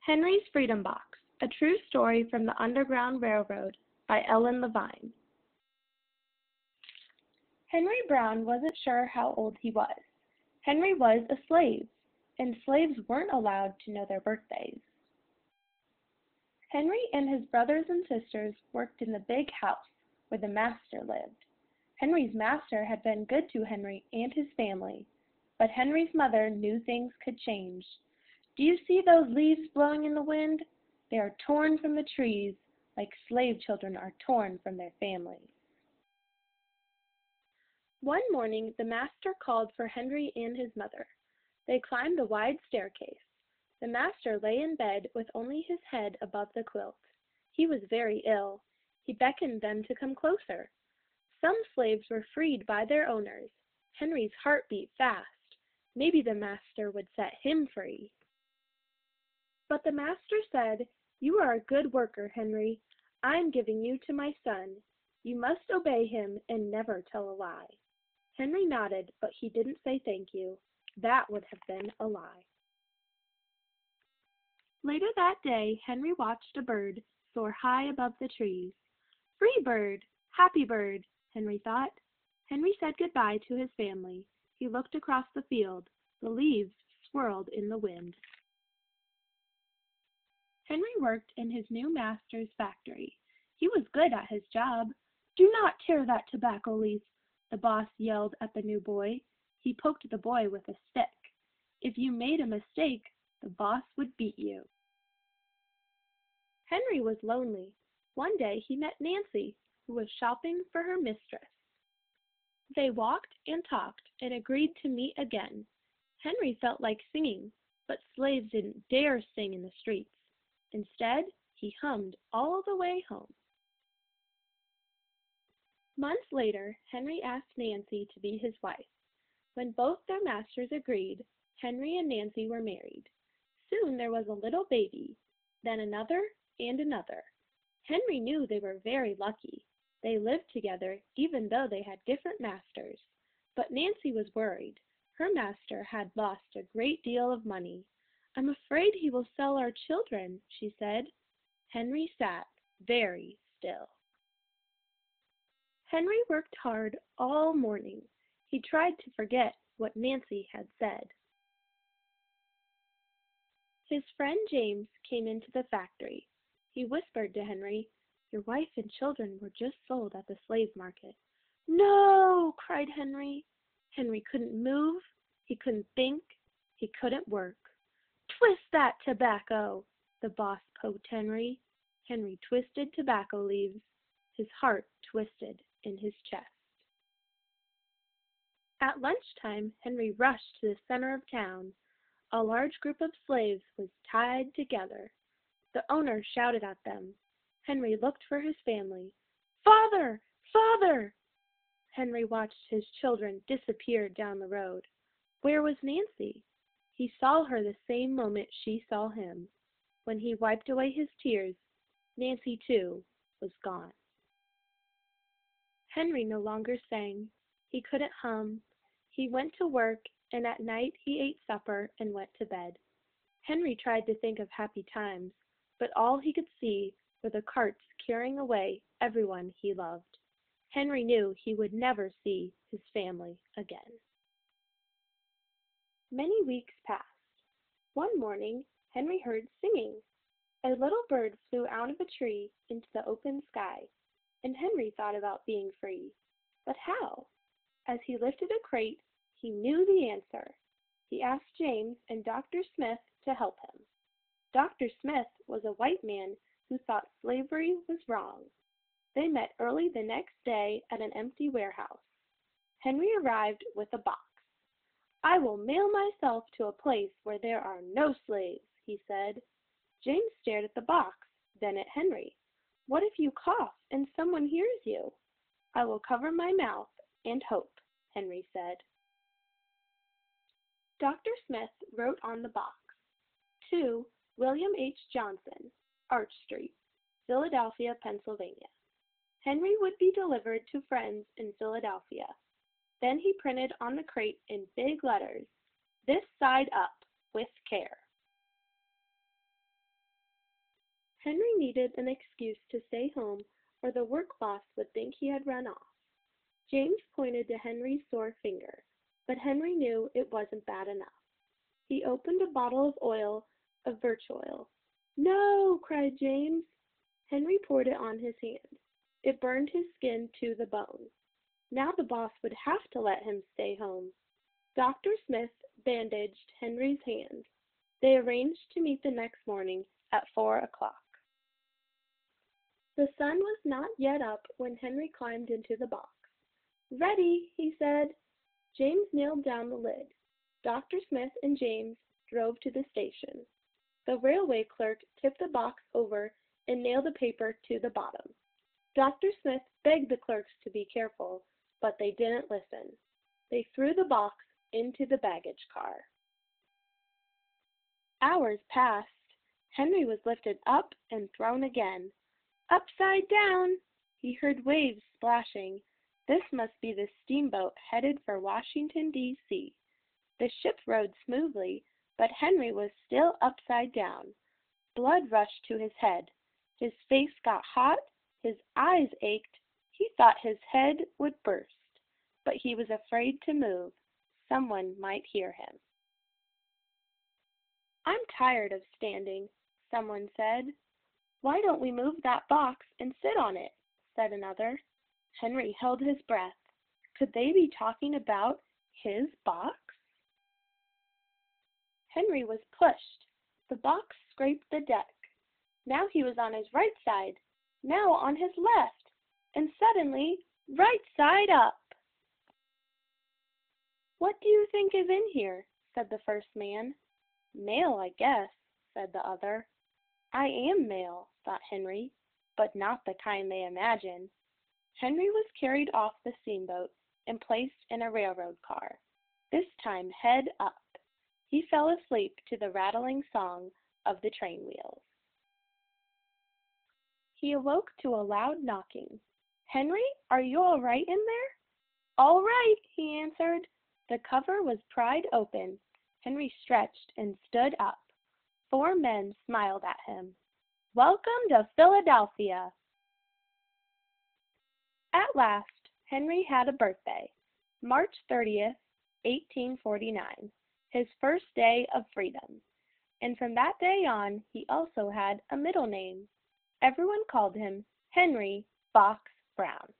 Henry's Freedom Box, a true story from the Underground Railroad by Levine. Henry Brown wasn't sure how old he was. Henry was a slave, and slaves weren't allowed to know their birthdays. Henry and his brothers and sisters worked in the big house where the master lived. Henry's master had been good to Henry and his family, but Henry's mother knew things could change. Do you see those leaves blowing in the wind? They are torn from the trees like slave children are torn from their families. One morning, the master called for Henry and his mother. They climbed the wide staircase. The master lay in bed with only his head above the quilt. He was very ill. He beckoned them to come closer. Some slaves were freed by their owners. Henry's heart beat fast. Maybe the master would set him free. But the master said, "You are a good worker, Henry. I'm giving you to my son. You must obey him and never tell a lie." Henry nodded, but he didn't say thank you. That would have been a lie. Later that day, Henry watched a bird soar high above the trees. "Free bird! Happy bird!" Henry thought. Henry said goodbye to his family. He looked across the field. The leaves swirled in the wind. Henry worked in his new master's factory. He was good at his job. "Do not tear that tobacco leaf," the boss yelled at the new boy. He poked the boy with a stick. If you made a mistake, the boss would beat you. Henry was lonely. One day he met Nancy, who was shopping for her mistress. They walked and talked and agreed to meet again. Henry felt like singing, but slaves didn't dare sing in the streets. Instead, he hummed all the way home. Months later, Henry asked Nancy to be his wife. When both their masters agreed, Henry and Nancy were married. Soon there was a little baby, then another and another. Henry knew they were very lucky. They lived together even though they had different masters. But Nancy was worried. Her master had lost a great deal of money. "I'm afraid he will sell our children," she said. Henry sat very still. Henry worked hard all morning. He tried to forget what Nancy had said. His friend James came into the factory. He whispered to Henry, "Your wife and children were just sold at the slave market." "No!" cried Henry. Henry couldn't move. He couldn't think. He couldn't work. "Twist that tobacco!" the boss poked Henry. Henry twisted tobacco leaves. His heart twisted in his chest. At lunchtime, Henry rushed to the center of town. A large group of slaves was tied together. The owner shouted at them. Henry looked for his family. "Father! Father!" Henry watched his children disappear down the road. Where was Nancy? He saw her the same moment she saw him. When he wiped away his tears, Nancy, too, was gone. Henry no longer sang. He couldn't hum. He went to work, and at night he ate supper and went to bed. Henry tried to think of happy times, but all he could see were the carts carrying away everyone he loved. Henry knew he would never see his family again. Many weeks passed. One morning, Henry heard singing. A little bird flew out of a tree into the open sky, and Henry thought about being free. But how? As he lifted a crate, he knew the answer. He asked James and Dr. Smith to help him. Dr. Smith was a white man who thought slavery was wrong. They met early the next day at an empty warehouse. Henry arrived with a box. "I will mail myself to a place where there are no slaves," he said. James stared at the box, then at Henry. "What if you cough and someone hears you?" "I will cover my mouth and hope," Henry said. Dr. Smith wrote on the box, "To William H. Johnson, Arch Street, Philadelphia, Pennsylvania." Henry would be delivered to friends in Philadelphia. Then he printed on the crate in big letters, "This side up, with care." Henry needed an excuse to stay home or the work boss would think he had run off. James pointed to Henry's sore finger, but Henry knew it wasn't bad enough. He opened a bottle of birch oil. "No!" cried James. Henry poured it on his hand. It burned his skin to the bone. Now the boss would have to let him stay home. Dr. Smith bandaged Henry's hand. They arranged to meet the next morning at 4 o'clock. The sun was not yet up when Henry climbed into the box. "Ready," he said. James nailed down the lid. Dr. Smith and James drove to the station. The railway clerk tipped the box over and nailed the paper to the bottom. Dr. Smith begged the clerks to be careful, but they didn't listen. They threw the box into the baggage car. Hours passed. Henry was lifted up and thrown again. Upside down! He heard waves splashing. This must be the steamboat headed for Washington, D.C. The ship rode smoothly, but Henry was still upside down. Blood rushed to his head. His face got hot. His eyes ached. He thought his head would burst, but he was afraid to move. Someone might hear him. "I'm tired of standing," someone said. "Why don't we move that box and sit on it?" said another. Henry held his breath. Could they be talking about his box? Henry was pushed. The box scraped the deck. Now he was on his right side, now on his left, and suddenly right side up. "What do you think is in here?" said the first man. "Mail, I guess," said the other. "I am mail," thought Henry, but not the kind they imagine. Henry was carried off the steamboat and placed in a railroad car, this time head up. He fell asleep to the rattling song of the train wheels. He awoke to a loud knocking. "Henry, are you all right in there?" "All right," he answered. The cover was pried open. Henry stretched and stood up. 4 men smiled at him. "Welcome to Philadelphia." At last, Henry had a birthday, March 30th, 1849, his first day of freedom. And from that day on, he also had a middle name. Everyone called him Henry Fox Brown.